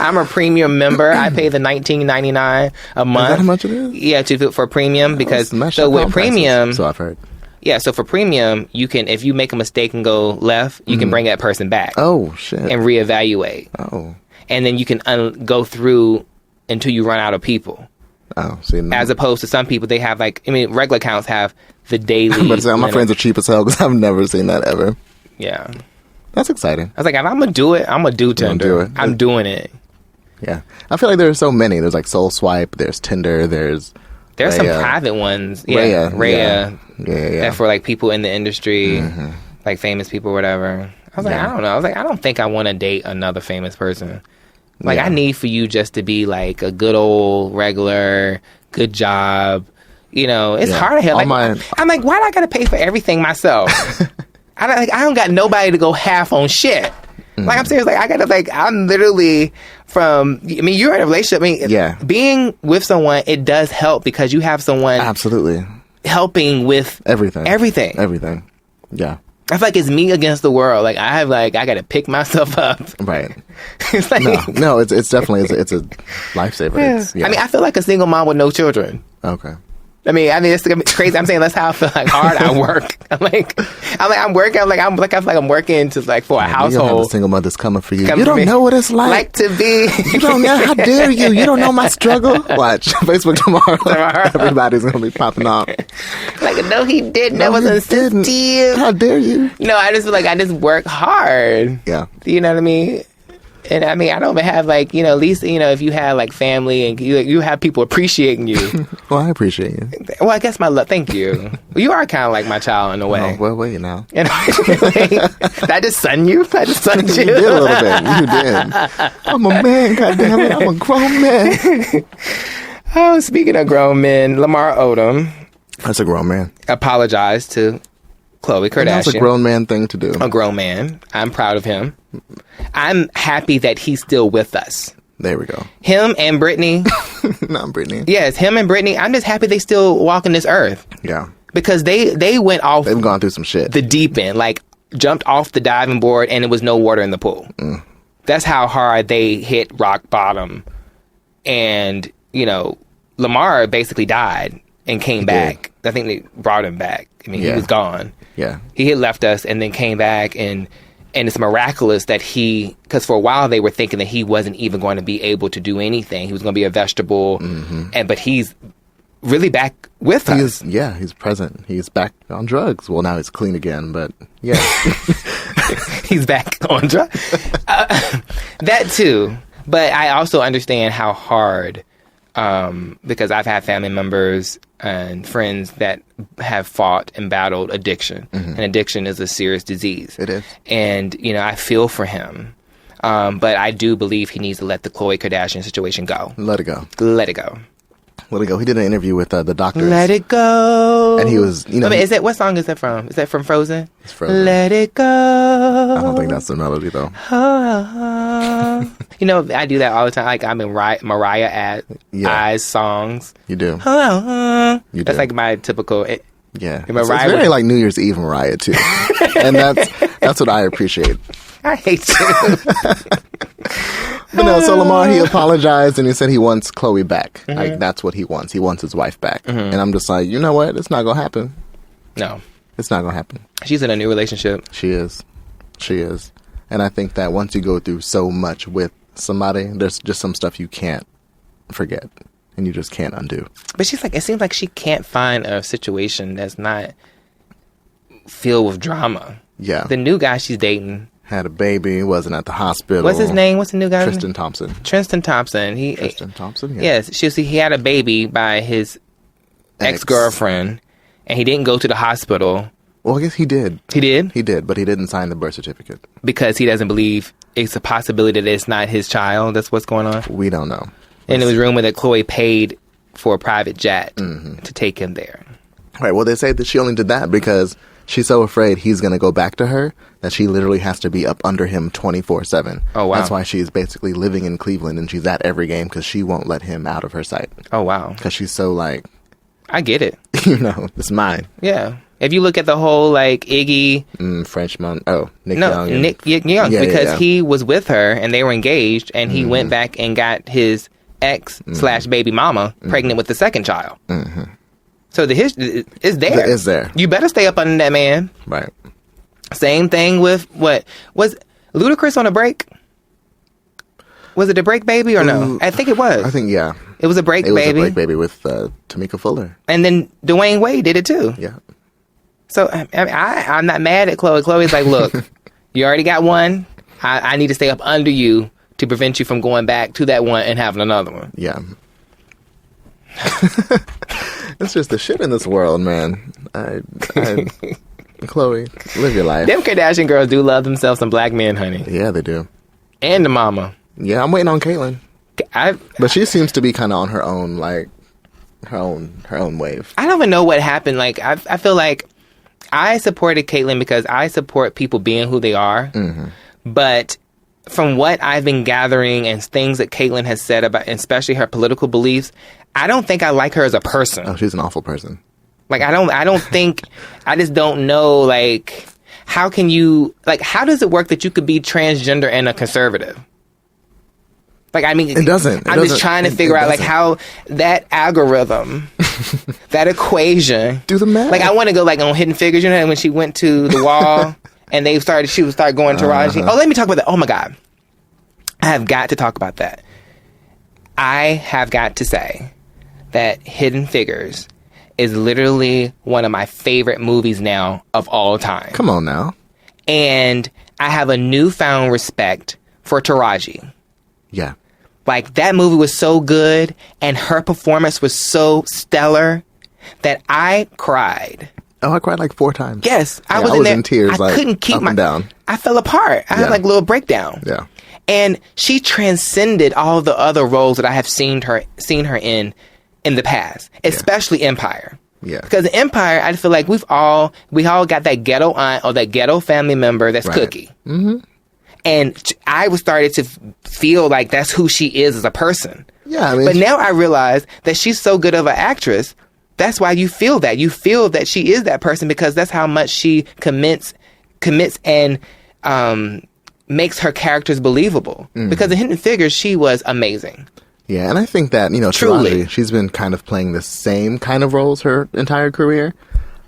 A: I'm a premium member. I pay the $19.99 a month.
B: Is that how much it is?
A: Yeah, for premium, because
B: so
A: with premium,
B: so I've heard.
A: Yeah, so for premium, you can, if you make a mistake and go left, you can bring that person back.
B: Oh, shit.
A: And reevaluate.
B: Oh.
A: And then you can go through until you run out of people.
B: Oh, see. No.
A: As opposed to some people, they have regular accounts have the daily.
B: But my friends are cheap as hell because I've never seen that ever.
A: Yeah.
B: That's exciting.
A: I was like, if I'm going to do it, I'm going to do Tinder. I'm doing it.
B: Yeah. I feel like there are so many. There's like Soul Swipe, there's Tinder, there's
A: some private ones. Yeah. Raya.
B: Yeah.
A: That for like people in the industry, like famous people or whatever. I was like, I don't know. I was like, I don't think I want to date another famous person. Like, I need for you just to be like a good old regular, good job. It's hard to hell. Like, I'm like, why do I got to pay for everything myself? I don't got nobody to go half on shit. Like, I'm serious. Like, I'm literally you're in a relationship. Being with someone, it does help because you have someone
B: absolutely
A: helping with
B: everything. Yeah.
A: I feel like it's me against the world. Like, I got to pick myself up.
B: Right.
A: It's like,
B: no, it's definitely, it's a lifesaver.
A: Yeah. I feel like a single mom with no children.
B: Okay.
A: I mean, it's crazy. I'm saying that's how I feel like hard I work. I'm working. I feel like I'm working to like for a household.
B: You don't have a single mother's coming for you. You don't know what it's like
A: to be.
B: You don't know. How dare you? You don't know my struggle. Watch Facebook tomorrow. Everybody's gonna be popping off.
A: Like, no, he didn't. That wasn't sensitive.
B: How dare you?
A: No, I just feel like I just work hard.
B: Yeah.
A: You know what I mean? And I mean, I don't even have like, you know, at least, you know, if you have like family and you have people appreciating you.
B: Well, I appreciate you.
A: Well, I guess my love. Thank you. You are kind of like my child in a way.
B: Oh, well, wait now.
A: Did I just son you? I just sunned you.
B: You did a little bit. You did. I'm a man, goddammit. I'm a grown man.
A: Oh, speaking of grown men, Lamar Odom.
B: That's a grown man.
A: Apologized to Khloe Kardashian.
B: That's a grown man thing to do.
A: A grown man. I'm proud of him. I'm happy that he's still with us.
B: There we go.
A: Him and Britney.
B: Not Britney.
A: Yes, him and Britney. I'm just happy they still walking this earth.
B: Yeah.
A: Because they went off.
B: They've gone through some shit.
A: The deep end. Like, jumped off the diving board and it was no water in the pool. That's how hard they hit rock bottom. And, you know, Lamar basically died and came back. I think they brought him back. I mean, he was gone.
B: Yeah.
A: He had left us and then came back, and it's miraculous that because for a while they were thinking that he wasn't even going to be able to do anything. He was going to be a vegetable, but he's really back with us.
B: He's present. He's back on drugs. Well, now he's clean again, but yeah.
A: He's back on drugs. That too. But I also understand how hard, because I've had family members and friends that have fought and battled addiction. And addiction is a serious disease.
B: It is.
A: And, you know, I feel for him. But I do believe he needs to let the Khloe Kardashian situation go.
B: Let it go.
A: Let it go.
B: Let it go. He did an interview with the doctors.
A: Let it go.
B: And he was, you know.
A: What song is that from? Is that from Frozen?
B: It's Frozen.
A: Let it go.
B: I don't think that's the melody, though.
A: You know, I do that all the time. Like, I'm in Mariah Eyes songs.
B: You do. You do.
A: That's like my typical.
B: Yeah. It's very like New Year's Eve Mariah, too. And that's what I appreciate.
A: I hate you.
B: But no, so Lamar, he apologized and he said he wants Khloe back. Like, that's what he wants. He wants his wife back. And I'm just like, you know what? It's not going to happen.
A: No.
B: It's not going to happen.
A: She's in a new relationship.
B: She is. And I think that once you go through so much with somebody, there's just some stuff you can't forget and you just can't undo.
A: But she's like, it seems like she can't find a situation that's not filled with drama.
B: Yeah.
A: The new guy she's dating
B: had a baby, wasn't at the hospital.
A: What's his name? What's the new guy?
B: Tristan Thompson.
A: Tristan Thompson.
B: Tristan Thompson, yeah.
A: Yes. He had a baby by his ex-girlfriend, and he didn't go to the hospital.
B: Well, I guess he did.
A: He did?
B: He did, but he didn't sign the birth certificate.
A: Because he doesn't believe it's a possibility that it's not his child. That's what's going on?
B: We don't know.
A: And it was rumored that Khloe paid for a private jet to take him there.
B: Right. Well, they say that she only did that because she's so afraid he's going to go back to her that she literally has to be up under him 24/7.
A: Oh, wow.
B: That's why she's basically living in Cleveland and she's at every game because she won't let him out of her sight.
A: Oh, wow.
B: Because she's so like...
A: I get it.
B: You know, it's mine.
A: Yeah. If you look at the whole, like, Iggy...
B: Nick Young.
A: Nick Young. Because he was with her and they were engaged and he went back and got his ex/baby mama pregnant with the second child. So the history is there.
B: It's there.
A: You better stay up under that man.
B: Right.
A: Same thing with what was Ludacris on a break? Was it a break baby or no? I think it was.
B: I think
A: it was a break baby.
B: It was a break baby with Tamika Fuller.
A: And then Dwayne Wade did it too.
B: Yeah.
A: So I'm not mad at Khloe. Khloe's like, look, you already got one. I need to stay up under you to prevent you from going back to that one and having another one.
B: Yeah. It's just the shit in this world, man. Khloe, live your life.
A: Them Kardashian girls do love themselves some black men, honey.
B: Yeah, they do.
A: And the mama.
B: Yeah, I'm waiting on Caitlyn. But she seems to be kind of on her own, like her own wave.
A: I don't even know what happened. Like I feel like I supported Caitlyn because I support people being who they are. But from what I've been gathering and things that Caitlyn has said about, especially her political beliefs, I don't think I like her as a person.
B: Oh, she's an awful person.
A: Like, I don't think, I just don't know, like, how can you, like, how does it work that you could be transgender and a conservative? Like, I mean,
B: it doesn't.
A: I'm just trying to figure out, like, how that algorithm That equation.
B: Do the math.
A: Like, I want to go like on Hidden Figures, you know, when she went to the wall and she would start going Taraji. Oh, let me talk about that. Oh my God. I have got to talk about that. I have got to say that Hidden Figures is literally one of my favorite movies now of all time.
B: Come on now.
A: And I have a newfound respect for Taraji.
B: Yeah.
A: Like, that movie was so good and her performance was so stellar that I cried.
B: Oh, I cried like 4 times.
A: Yes.
B: I was in tears.
A: I couldn't keep
B: up and down.
A: I fell apart. I had like a little breakdown.
B: Yeah.
A: And she transcended all the other roles that I have seen her in the past, especially Empire.
B: Yeah.
A: Because in Empire, I feel like we all got that ghetto aunt or that ghetto family member that's Cookie. Mm-hmm. And I was started to feel like that's who she is as a person.
B: Yeah. I mean,
A: but now I realize that she's so good of an actress. That's why you feel that. You feel that she is that person because that's how much she commits and makes her characters believable. Mm. Because in Hidden Figures, she was amazing.
B: Yeah, and I think that,
A: Truly.
B: Taraji, she's been kind of playing the same kind of roles her entire career.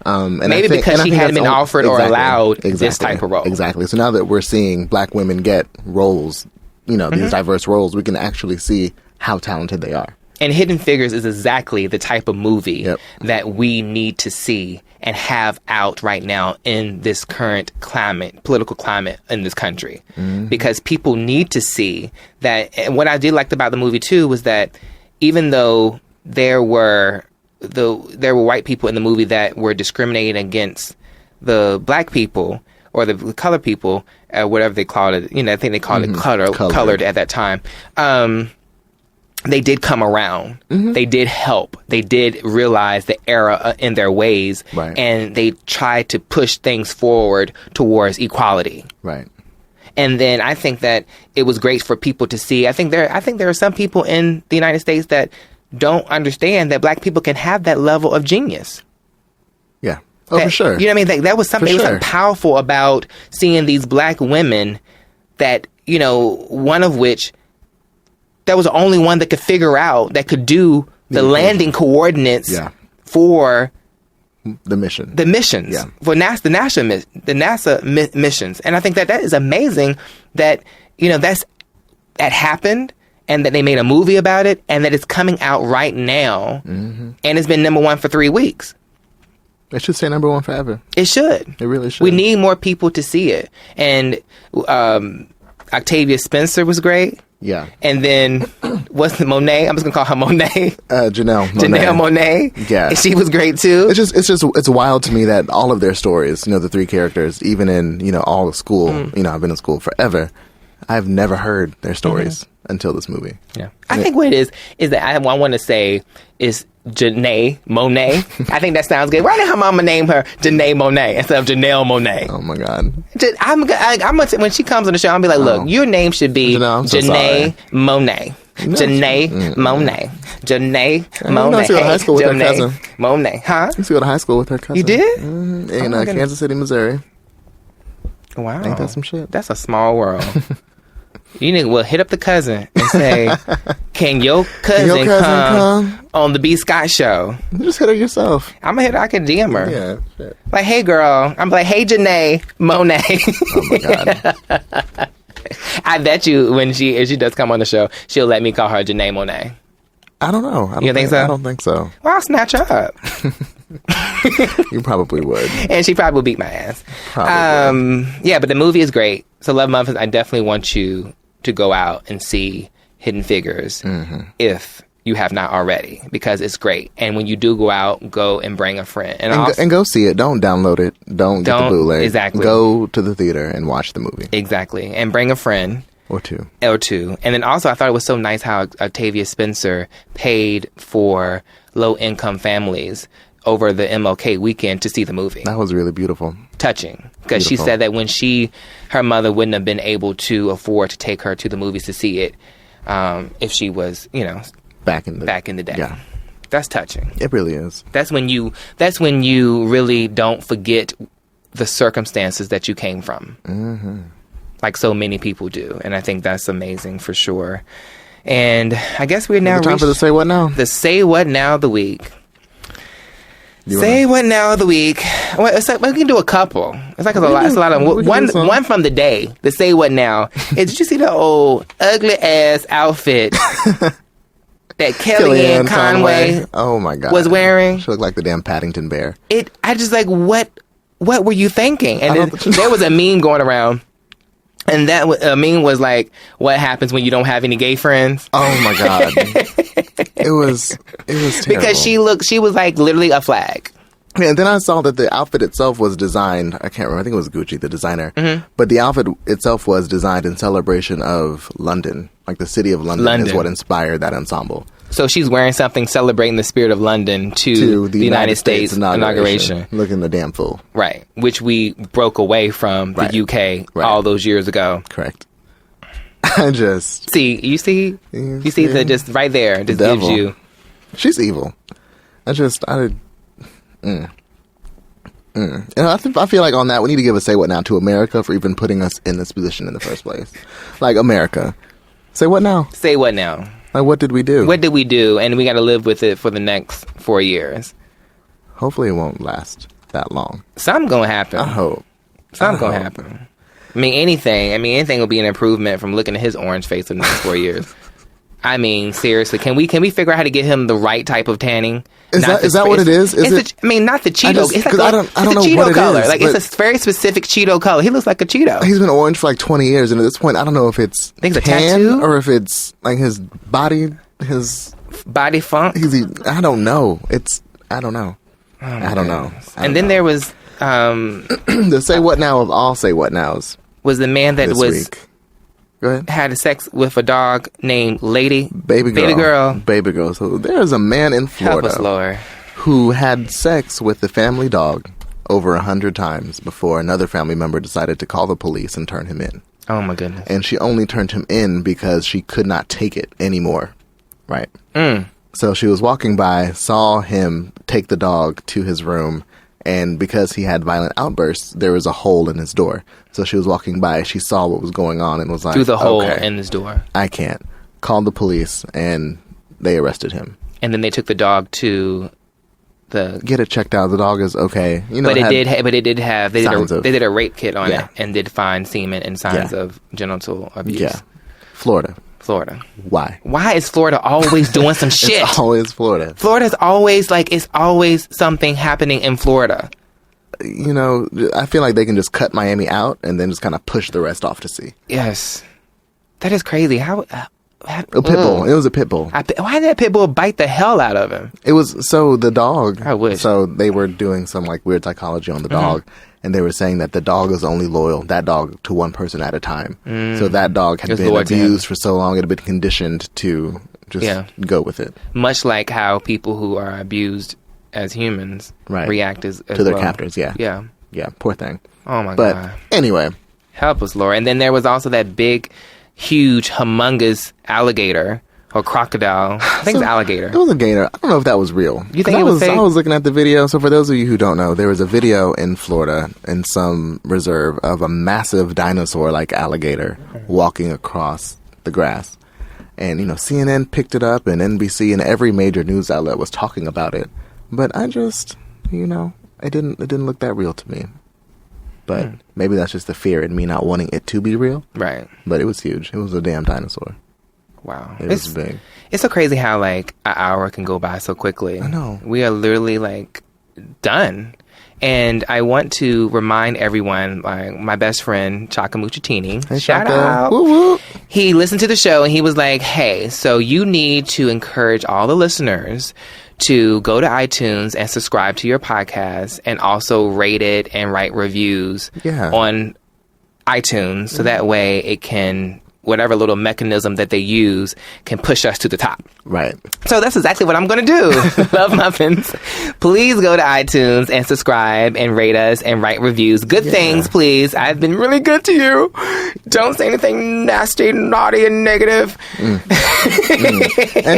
B: And
A: maybe because she hadn't been offered or allowed this type of role.
B: Exactly. So now that we're seeing black women get roles, these diverse roles, we can actually see how talented they are.
A: And Hidden Figures is exactly the type of movie that we need to see and have out right now in this current political climate in this country. Mm-hmm. Because people need to see that. And what I did like about the movie too was that even though there were white people in the movie that were discriminating against the black people or the colored people, whatever they called it, I think they called it colored at that time. They did come around. Mm-hmm. They did help. They did realize the error in their ways,
B: right.
A: And they tried to push things forward towards equality.
B: Right.
A: And then I think that it was great for people to see. I think there are some people in the United States that don't understand that black people can have that level of genius.
B: Yeah. Oh, for sure.
A: You know what I mean? That was something. There was something powerful about seeing these black women that one of which. That was the only one that could figure out, that could do the landing coordinates for
B: the mission.
A: The missions.
B: Yeah.
A: For the NASA missions. And I think that is amazing that, that happened and that they made a movie about it and that it's coming out right now. Mm-hmm. And it's been number 1 for 3 weeks.
B: It should stay number 1 forever.
A: It should.
B: It really should.
A: We need more people to see it. And Octavia Spencer was great.
B: Yeah.
A: And then, what's the Monet? I'm just going to call her Monet.
B: Janelle Monet.
A: Janelle Monet.
B: Yeah.
A: She was great too.
B: It's wild to me that all of their stories, the 3 characters, even in, all the school, I've been in school forever. I've never heard their stories until this movie.
A: Yeah. I think what it is that I want to say is Janae Monet. I think that sounds good. Why did her mama name her Janae Monet instead of Janelle Monet?
B: Oh my God.
A: I'm gonna when she comes on the show, I'll be like, look, your name should be Janae Monet. Janae Monet. Janae Monet.
B: I used to go to high school with her cousin.
A: Monet. Huh?
B: I used to go to high school with her cousin.
A: You did?
B: Mm-hmm. In Kansas City, Missouri.
A: Wow.
B: Ain't that some shit?
A: That's a small world. You need to hit up the cousin and say, can your cousin come on the B. Scott show?
B: Just hit her yourself.
A: I'm going to hit her. I can DM her.
B: Yeah, shit.
A: Like, hey, girl. I'm like, hey, Janae Monet.
B: Oh, my God.
A: I bet you if she does come on the show, she'll let me call her Janae Monet.
B: I don't know.
A: You think so?
B: I don't think so.
A: Well, I'll snatch her up.
B: You probably would.
A: And she probably will beat my ass.
B: Probably.
A: Yeah, but the movie is great. So Love Muffins, I definitely want you to go out and see Hidden Figures if you have not already, because it's great. And when you do go out, go and bring a friend. And
B: go see it. Don't download it. Don't get the bootleg.
A: Exactly.
B: Go to the theater and watch the movie.
A: Exactly. And bring a friend.
B: Or two.
A: And then also I thought it was so nice how Octavia Spencer paid for low-income families over the MLK weekend to see the movie.
B: That was really beautiful.
A: Touching. Because she said that when her mother wouldn't have been able to afford to take her to the movies to see it if she was, back in the day.
B: Yeah.
A: That's touching.
B: It really is.
A: That's when you really don't forget the circumstances that you came from. Mm-hmm. Like so many people do. And I think that's amazing for sure. And I guess we're now
B: time for the Say What Now.
A: The Say What Now of the week. Say what now of the week. Well, it's like we can do a couple. It's like it's a lot of one from the day. The say what now. Did you see the old ugly ass outfit that Kellyanne Conway?
B: Oh my God,
A: was wearing?
B: She looked like the damn Paddington Bear.
A: I just like what were you thinking? And there was a meme going around. And that meme was like, what happens when you don't have any gay friends?
B: Oh my God. It was terrible.
A: Because she was like literally a flag.
B: Yeah, and then I saw that the outfit itself was designed, I can't remember, I think it was Gucci, the designer. Mm-hmm. But the outfit itself was designed in celebration of London. Like the city of London is what inspired that ensemble.
A: So she's wearing something celebrating the spirit of London to the United States inauguration.
B: Looking the damn fool.
A: Right. Which we broke away from the UK all those years ago.
B: Correct. I just...
A: You see the just right there. Just gives you...
B: She's evil. And I feel like on that, we need to give a say what now to America for even putting us in this position in the first place. Like, America. Say what now?
A: Say what now?
B: Like, what did we do?
A: What did we do? And we got to live with it for the next 4 years.
B: Hopefully it won't last that long.
A: Something's going to happen.
B: I hope.
A: Something's going to happen. I mean, anything will be an improvement from looking at his orange face in the next 4 years. I mean, seriously, can we figure out how to get him the right type of tanning?
B: Is that what it is?
A: Not the Cheeto. It's like
B: I don't know
A: Cheeto
B: what it
A: color.
B: is,
A: like it's a very specific Cheeto color. He looks like a Cheeto.
B: He's been orange for like 20 years, and at this point, I don't know if it's
A: a
B: tan
A: tattoo
B: or if it's like his body
A: funk.
B: I don't know. I don't know. I don't know.
A: And then there was
B: the say what now of all say what nows
A: was the man that was
B: week. Go ahead.
A: Had sex with a dog named
B: Baby Girl. So there's a man in Florida
A: help us, Lord,
B: who had sex with the family dog over 100 times before another family member decided to call the police and turn him in.
A: Oh my goodness.
B: And she only turned him in because she could not take it anymore. Right. So she was walking by, saw him take the dog to his room, and because he had violent outbursts, there was a hole in his door. So she was walking by, she saw what was going on and was like,
A: through the hole in his door.
B: I can't. Called the police, and they arrested him.
A: And then they took the dog to
B: get it checked out. The dog is okay. They did a rape kit on it and did find semen and signs of genital abuse. Yeah. Florida. Why?
A: Why is Florida always doing some shit?
B: It's always Florida.
A: Florida's always it's always something happening in Florida.
B: I feel like they can just cut Miami out and then just kind of push the rest off to sea.
A: Yes. That is crazy. How
B: a pit bull. It was a pit bull.
A: Why did that pit bull bite the hell out of him?
B: It was the dog.
A: I wish.
B: So they were doing some weird psychology on the dog, and they were saying that the dog is only loyal, that dog, to one person at a time. So that dog had been abused for so long, it had been conditioned to just go with it.
A: Much like how people who are abused as humans react as
B: to their captors. Yeah. Poor thing.
A: Oh my God.
B: But anyway,
A: help us, Lord. And then there was also that big, huge, humongous alligator or crocodile. I think it's alligator.
B: It was a gator. I don't know if that was real.
A: You think it was fake?
B: I was looking at the video. So for those of you who don't know, there was a video in Florida in some reserve of a massive dinosaur-like alligator walking across the grass. And, CNN picked it up, and NBC and every major news outlet was talking about it. But I just, it didn't look that real to me. But maybe that's just the fear in me not wanting it to be real.
A: Right.
B: But it was huge. It was a damn dinosaur.
A: Wow.
B: It was big.
A: It's so crazy how, an hour can go by so quickly.
B: I know.
A: We are literally, done. And I want to remind everyone, my best friend, Chaka Muchatini.
B: Hey,
A: shout
B: Chaka.
A: out.
B: Woo woo.
A: He listened to the show, and he was like, hey, so you need to encourage all the listeners to go to iTunes and subscribe to your podcast and also rate it and write reviews on iTunes so that way it can, whatever little mechanism that they use, can push us to the top.
B: Right.
A: So that's exactly what I'm going to do. Love Muffins. Please go to iTunes and subscribe and rate us and write reviews. Good things, please. I've been really good to you. Don't say anything nasty, naughty, and negative.
B: And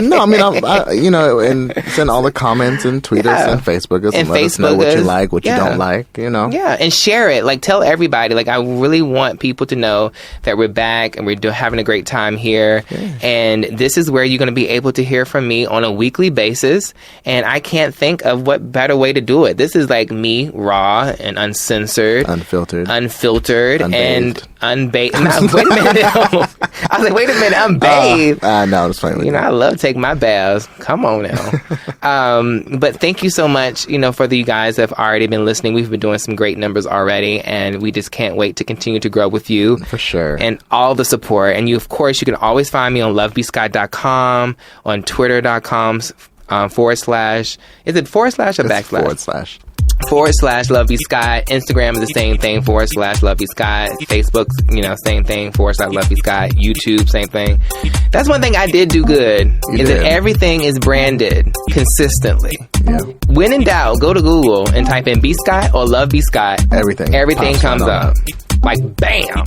B: no, and send all the comments and tweet us and Facebook us and let us know what you like, what you don't like,
A: Yeah, and share it. Tell everybody. I really want people to know that we're back and we're having a great time here.
B: Yeah.
A: And this is where you're going to be able to hear from me on a weekly basis. And I can't think of what better way to do it. This is like me, raw and uncensored.
B: Unfiltered.
A: And unbathed. Wait a minute. I was like, wait a minute, unbathed.
B: No, I'm just playing with you.
A: I love to take my baths. Come on now. But thank you so much, for you guys that have already been listening. We've been doing some great numbers already, and we just can't wait to continue to grow with you.
B: For sure.
A: And all the support. And you, of course, you can always find me on lovebscott.com, on twitter.com / is it / or backslash? / Love B Scott. Instagram is the same thing, / Love B Scott. Facebook, same thing, / Love B Scott. YouTube, same thing. That's one thing I did do good, that everything is branded consistently.
B: Yeah.
A: When in doubt, go to Google and type in B Scott or Love B Scott. Everything comes up. Like, bam!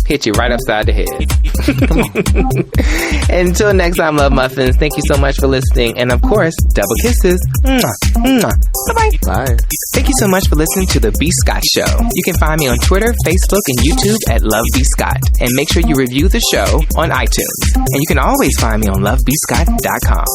A: Hit you right upside the head. Until next time, Love Muffins, thank you so much for listening. And of course, double kisses. Bye-bye.
B: Bye.
A: Thank you so much for listening to The B Scott Show. You can find me on Twitter, Facebook, and YouTube at Love B Scott. And make sure you review the show on iTunes. And you can always find me on lovebscott.com.